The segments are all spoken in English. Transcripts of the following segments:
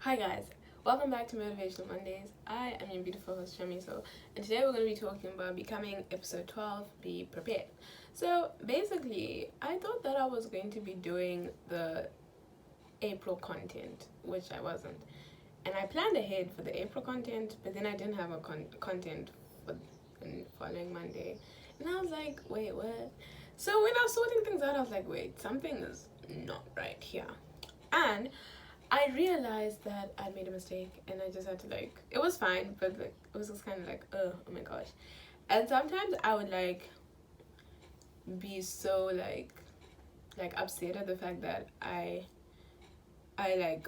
Hi guys, welcome back to Motivational Mondays. I am your beautiful host Shamiso, and today we're going to be talking about becoming episode 12, Be Prepared. So basically, I thought that I was going to be doing the April content, which I wasn't. And I planned ahead for the April content, but then I didn't have a content for the following Monday. And I was like, wait, what? So when I was sorting things out, I was like, wait, something is not right here. And I realized that I made a mistake and I just had to it was fine, but it was just kind of oh my gosh. And sometimes I would be so upset at the fact that I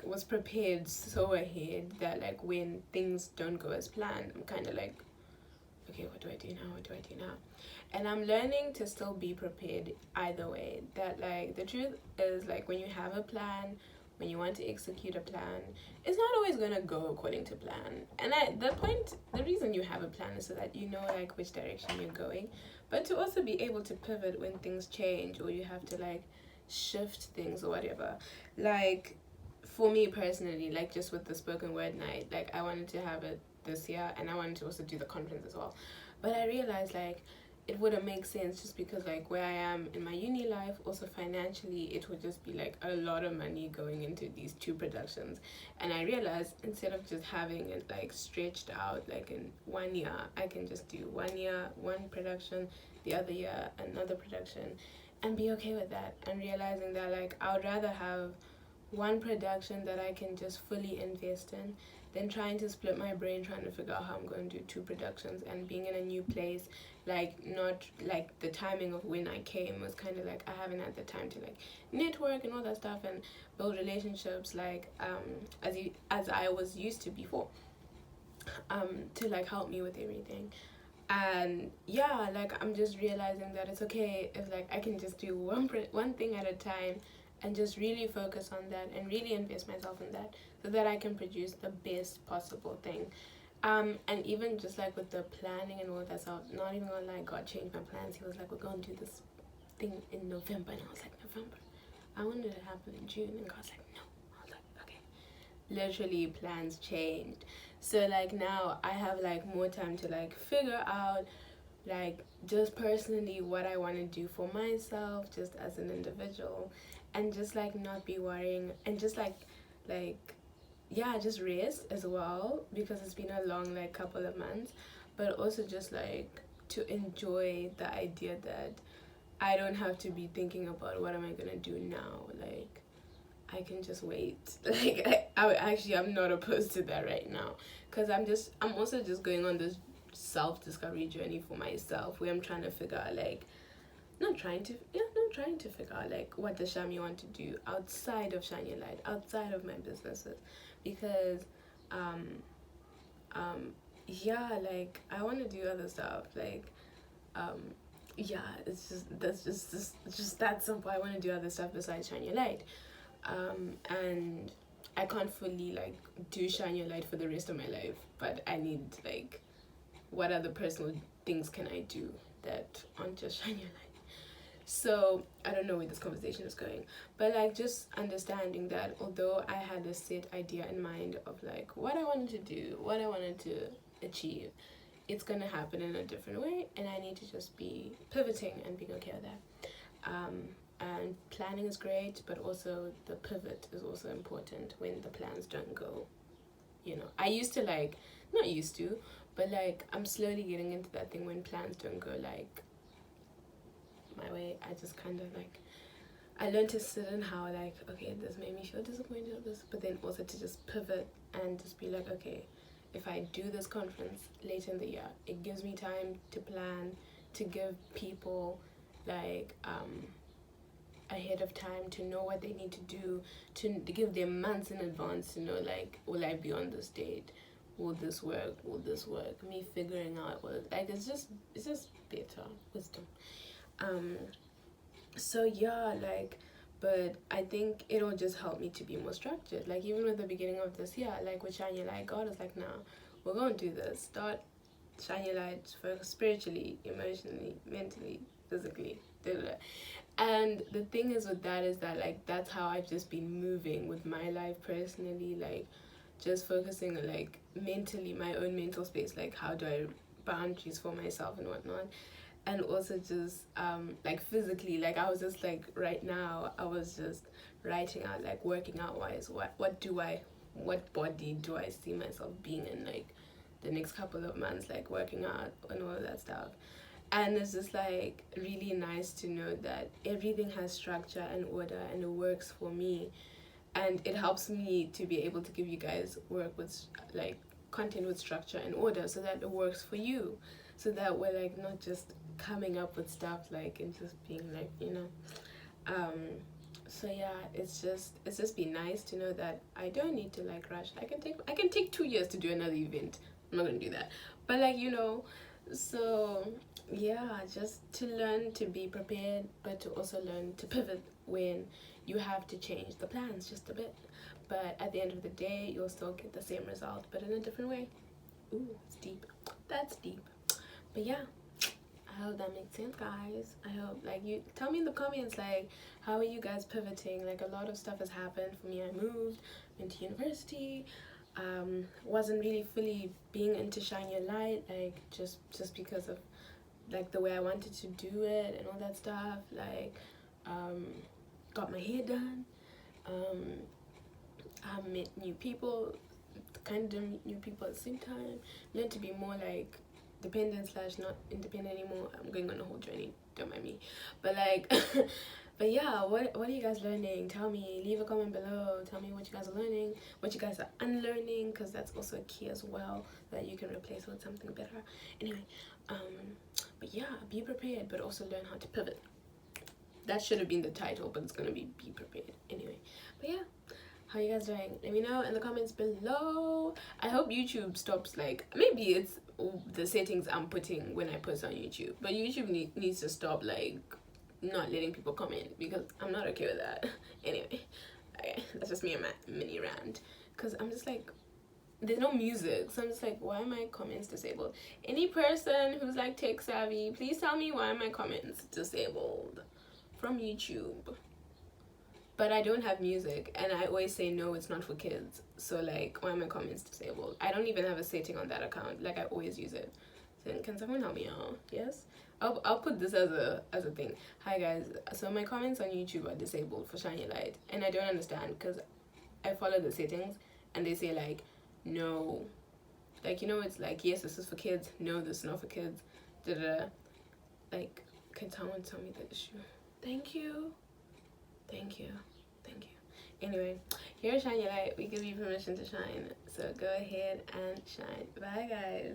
was prepared so ahead that when things don't go as planned, I'm kind of okay, what do I do now? What do I do now? And I'm learning to still be prepared either way. That the truth is when you have a plan, when you want to execute a plan, it's not always gonna go according to plan. And the reason you have a plan is so that you know which direction you're going, but to also be able to pivot when things change or you have to shift things or whatever. For me personally, just with the spoken word night, I wanted to have it this year and I wanted to also do the conference as well. But I realized it wouldn't make sense just because where I am in my uni life, also financially, it would just be a lot of money going into these two productions. And I realized instead of just having it stretched out in 1 year, I can just do 1 year one production, the other year another production, and be okay with that. And realizing that I would rather have one production that I can just fully invest in than trying to split my brain trying to figure out how I'm going to do two productions and being in a new place. Not the timing of when I came was kind of I haven't had the time to network and all that stuff and build relationships as I was used to before, to help me with everything. And yeah, I'm just realizing that it's okay if I can just do one thing at a time and just really focus on that and really invest myself in that so that I can produce the best possible thing. And even just with the planning and all that stuff, not even gonna God changed my plans. He was we're gonna do this thing in November, and I was November? I wanted it to happen in June, and God's no. I was okay. Literally plans changed. So now I have more time to figure out just personally what I want to do for myself just as an individual, and just not be worrying and just yeah, just rest as well because it's been a long couple of months, but also just to enjoy the idea that I don't have to be thinking about what am I gonna do now. I can just wait. I'm not opposed to that right now because I'm also just going on this self-discovery journey for myself where I'm trying to figure out not trying to figure out what does Shami want to do outside of Shine Your Light, outside of my businesses, because yeah, I want to do other stuff yeah, it's just that simple. I want to do other stuff besides Shine Your Light, and I can't fully do Shine Your Light for the rest of my life, but I need what other personal things can I do that aren't just Shine Your Light. So I don't know where this conversation is going, but just understanding that although I had a set idea in mind of what I wanted to do, what I wanted to achieve, it's gonna happen in a different way, and I need to just be pivoting and being okay with that. And planning is great, but also the pivot is also important when the plans don't go. I used to not used to, but I'm slowly getting into that thing when plans don't go my way. I just kind of I learned to sit in how okay, this made me feel disappointed of this, but then also to just pivot and just be okay, if I do this conference later in the year, it gives me time to plan, to give people ahead of time to know what they need to do, to give them months in advance to know will I be on this date, will this work, me figuring out it's just better wisdom. So yeah, but I think it'll just help me to be more structured. Even with the beginning of this year, with Shine Your Light, God is nah, we're gonna do this. Start Shine Your Light for spiritually, emotionally, mentally, physically, and the thing is with that is that that's how I've just been moving with my life personally. just focusing on like mentally, my own mental space, like how do I boundaries for myself and whatnot. And also just like physically, like I was just like right now I was just writing out like working out wise, what body do I see myself being in like the next couple of months, like working out and all of that stuff. And it's just like really nice to know that everything has structure and order and it works for me, and it helps me to be able to give you guys work with like content with structure and order, so that it works for you, so that we're like not just coming up with stuff like and just being like, you know. So yeah, it's just been nice to know that I don't need to like rush. I can take 2 years to do another event. I'm not gonna do that, but like, you know. So yeah, just to learn to be prepared, but to also learn to pivot when you have to change the plans just a bit. But at the end of the day, you'll still get the same result, but in a different way. Ooh, it's deep. That's deep. But yeah, I hope that makes sense, guys. I hope, like, you tell me in the comments, like, how are you guys pivoting? Like, a lot of stuff has happened for me. I moved, went to university, wasn't really fully being into Shine Your Light, like, just because of like the way I wanted to do it and all that stuff. Like, got my hair done. I met new people, kind of meet new people at the same time. Learned to be more like dependent slash not independent anymore. I'm going on a whole journey, don't mind me. But like, but yeah, what are you guys learning? Tell me, leave a comment below. Tell me what you guys are learning, what you guys are unlearning, because that's also key as well, that you can replace with something better. Anyway, but yeah, be prepared, but also learn how to pivot. That should have been the title, but it's gonna be prepared anyway. But yeah, how you guys doing? Let me know in the comments below. I hope YouTube stops, like, maybe it's the settings I'm putting when I post on YouTube, but YouTube needs to stop like not letting people comment, because I'm not okay with that. Anyway, okay, that's just me and my mini rant, because I'm just like, there's no music, so I'm just like, why are my comments disabled? Any person who's like tech savvy, please tell me why are my comments disabled from YouTube. But I don't have music, and I always say no, it's not for kids. So like, why are my comments disabled? I don't even have a setting on that account. Like, I always use it. So can someone help me out? Yes, I'll put this as a thing. Hi guys, so my comments on YouTube are disabled for Shine Your Light, and I don't understand, because I follow the settings and they say like, no, like, you know, it's like, yes, this is for kids, no, this is not for kids, da da da. Like, can someone tell me the issue? Thank you. Thank you. Thank you. Anyway, here at Shine Your Light, we give you permission to shine. So go ahead and shine. Bye, guys.